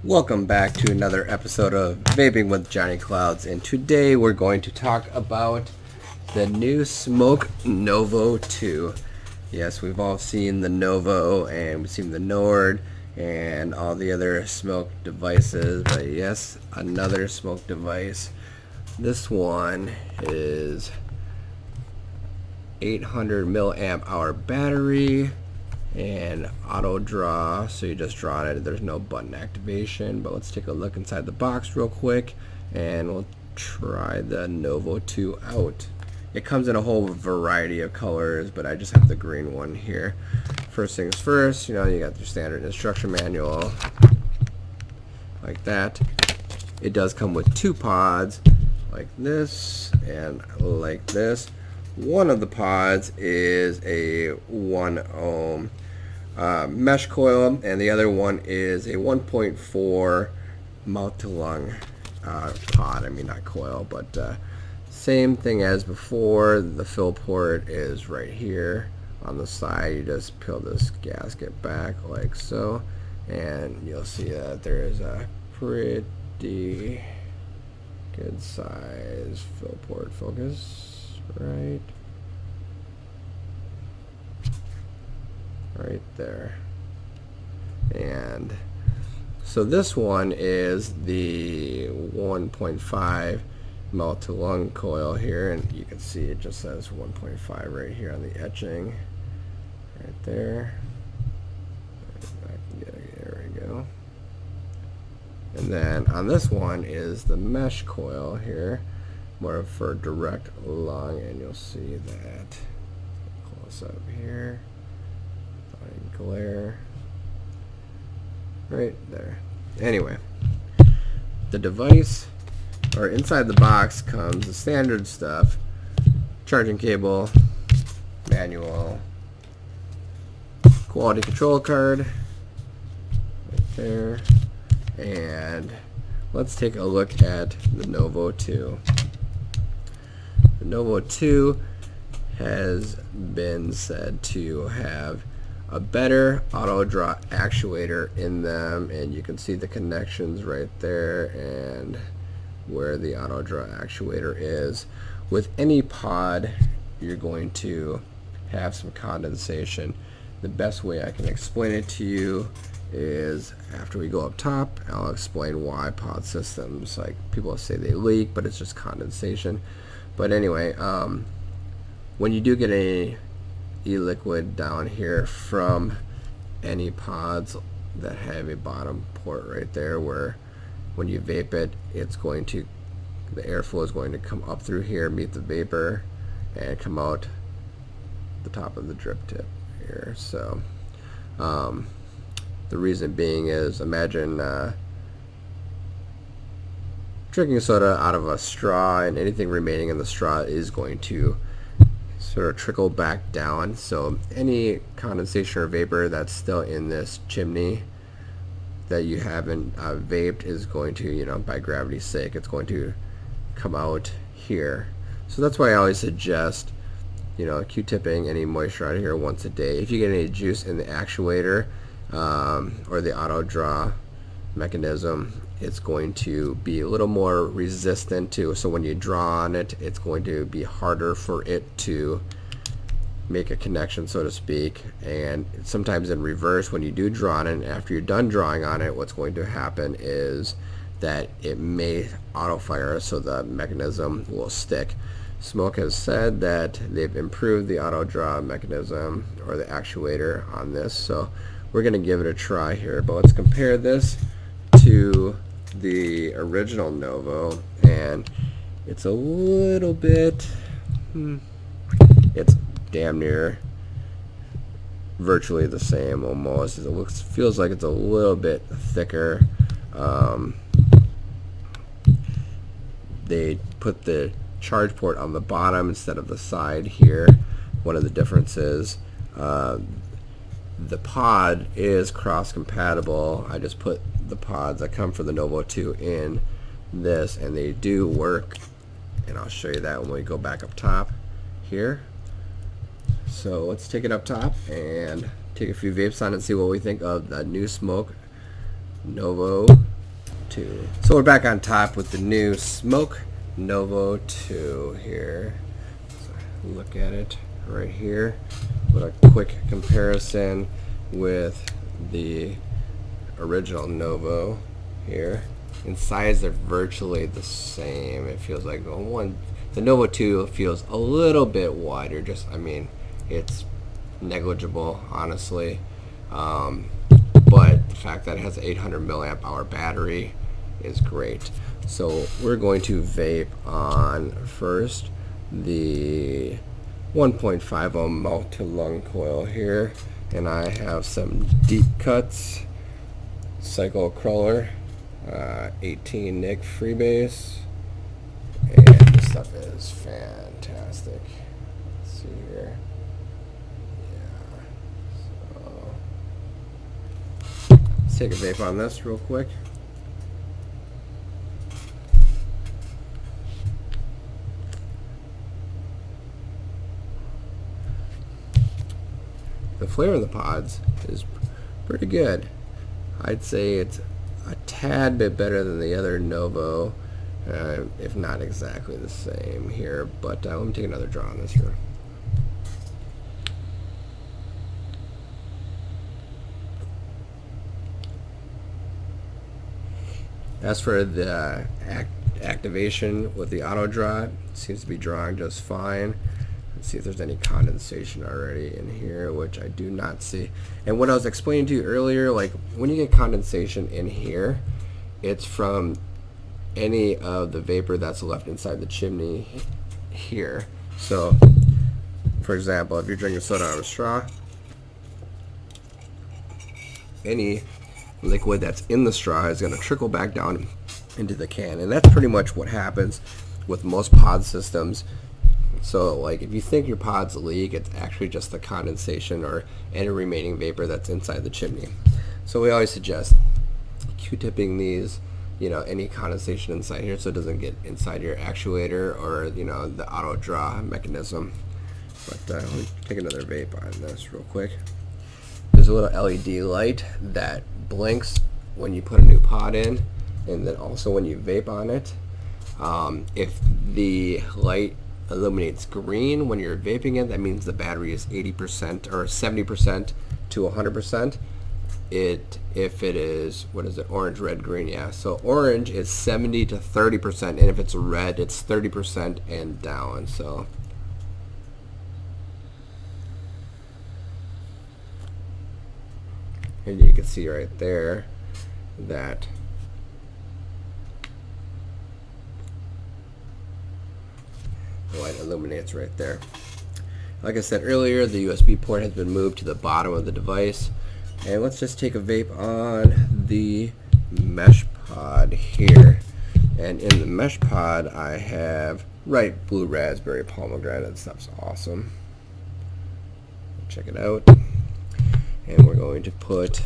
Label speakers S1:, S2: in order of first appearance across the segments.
S1: Welcome back to another episode of Vaping with Johnny Clouds, and today we're going to talk about the new Smok Novo 2. Yes, we've all seen the Novo and we've seen the Nord and all the other Smok devices, but yes, another Smok device. This one is 800 milliamp hour battery and auto draw, so you just draw it. There's no button activation, but let's take a look inside the box real quick and we'll try the Novo 2 out. It comes in a whole variety of colors, but I just have the green one here. First things first, you got your standard instruction manual like that. It does come with two pods like this and like this. One of the pods is a 1 ohm mesh coil, and the other one is a 1.4 mouth to lung pod. I mean, not coil, but same thing as before. The fill port is right here on the side. You just peel this gasket back like so, and you'll see that there is a pretty good size fill port. Focus right there. And so this one is the 1.5 mouth to lung coil here, and you can see it just says 1.5 right here on the etching right there. There we go. And then on this one is the mesh coil here, more for direct lung, and you'll see that close up here. Glare right there. Anyway, the device, or inside the box, comes the standard stuff: charging cable, manual, quality control card right there, and let's take a look at the Novo 2. The Novo 2 has been said to have a better auto draw actuator in them, and you can see the connections right there and where the auto draw actuator is. With any pod, you're going to have some condensation. The best way I can explain it to you is after we go up top. I'll explain why pod systems, like, people say they leak, but it's just condensation. But anyway, when you do get a e-liquid down here from any pods that have a bottom port right there, where when you vape it, it's going to, the airflow is going to come up through here, meet the vapor, and come out the top of the drip tip here. So the reason being is, imagine drinking soda out of a straw, and anything remaining in the straw is going to sort of trickle back down. So any condensation or vapor that's still in this chimney that you haven't vaped is going to, by gravity's sake, it's going to come out here. So that's why I always suggest, Q-tipping any moisture out of here once a day. If you get any juice in the actuator or the auto draw mechanism, it's going to be a little more resistant to, so when you draw on it, it's going to be harder for it to make a connection, so to speak. And sometimes in reverse, when you do draw on it, after you're done drawing on it, what's going to happen is that it may auto fire, so the mechanism will stick. Smok has said that they've improved the auto draw mechanism or the actuator on this, so we're going to give it a try here. But let's compare this to the original Novo, and it's a little bit, it's damn near virtually the same almost. It feels like it's a little bit thicker. They put the charge port on the bottom instead of the side here. One of the differences, the pod is cross compatible. I just put the pods that come from the Novo 2 in this, and they do work, and I'll show you that when we go back up top here. So let's take it up top and take a few vapes on it and see what we think of the new Smok Novo 2. So we're back on top with the new Smok Novo 2 here. So look at it right here. With a quick comparison with the original Novo here. In size, they're virtually the same. It feels like the Novo 2 feels a little bit wider. I mean, it's negligible, honestly. But the fact that it has an 800 milliamp hour battery is great. So we're going to vape on first the 1.5 ohm mouth-to-lung coil here, and I have some deep cuts cycle crawler, 18 nic freebase, and this stuff is fantastic. Let's see here. Let's take a vape on this real quick. The flavor of the pods is pretty good. I'd say it's a tad bit better than the other Novo, if not exactly the same here, but let me take another draw on this here. As for the activation with the auto draw, it seems to be drawing just fine. Let's see if there's any condensation already in here, which I do not see. And what I was explaining to you earlier, like when you get condensation in here, it's from any of the vapor that's left inside the chimney here. So, for example, if you're drinking soda out of a straw, any liquid that's in the straw is going to trickle back down into the can, and that's pretty much what happens with most pod systems. So like if you think your pods leak, it's actually just the condensation or any remaining vapor that's inside the chimney. So we always suggest Q-tipping these, any condensation inside here so it doesn't get inside your actuator or the auto draw mechanism. But let me take another vape on this real quick. There's a little LED light that blinks when you put a new pod in, and then also when you vape on it. If the light illuminates green when you're vaping it, that means the battery is 80% or 70% to 100%. If it is, what is it, orange, red, green, yeah. So orange is 70 to 30%, and if it's red, it's 30% and down. So and you can see right there that the light illuminates right there. Like I said earlier, the USB port has been moved to the bottom of the device. And let's just take a vape on the mesh pod here. And in the mesh pod, I have blue raspberry pomegranate. That stuff's awesome. Check it out. And we're going to put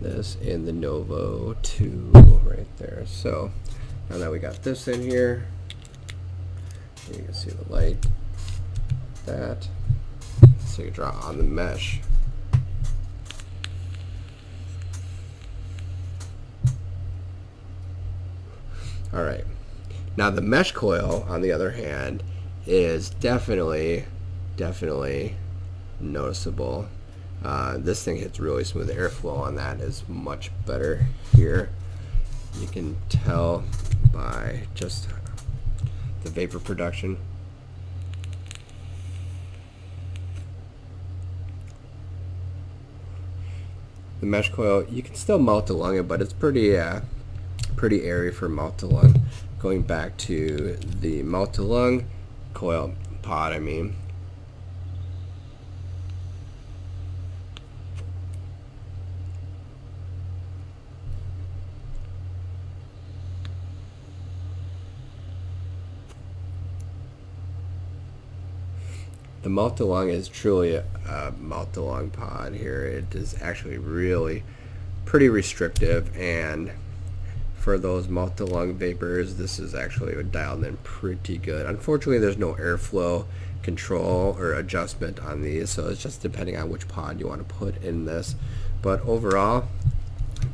S1: this in the Novo 2 right there. So now that we got this in here, you can see the light. Let's take a draw on the mesh. Alright, now the mesh coil, on the other hand, is definitely noticeable. This thing hits really smooth. The airflow on that is much better here. You can tell by just the vapor production. The mesh coil, you can still mouth to lung it, but it's pretty airy for mouth to lung. Going back to the mouth to lung coil pod, I mean. The mouth to lung is truly a mouth to lung pod here. It is actually really pretty restrictive, and for those mouth to lung vapors, this is actually dialed in pretty good. Unfortunately, there's no airflow control or adjustment on these, so it's just depending on which pod you want to put in this. But overall,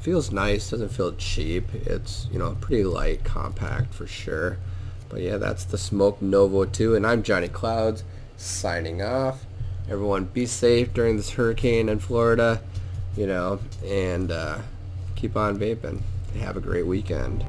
S1: feels nice, doesn't feel cheap. It's, you know, pretty light, compact for sure. But yeah, that's the Smok Novo 2, and I'm Johnny Clouds signing off. Everyone be safe during this hurricane in Florida, you know, and keep on vaping. Have a great weekend.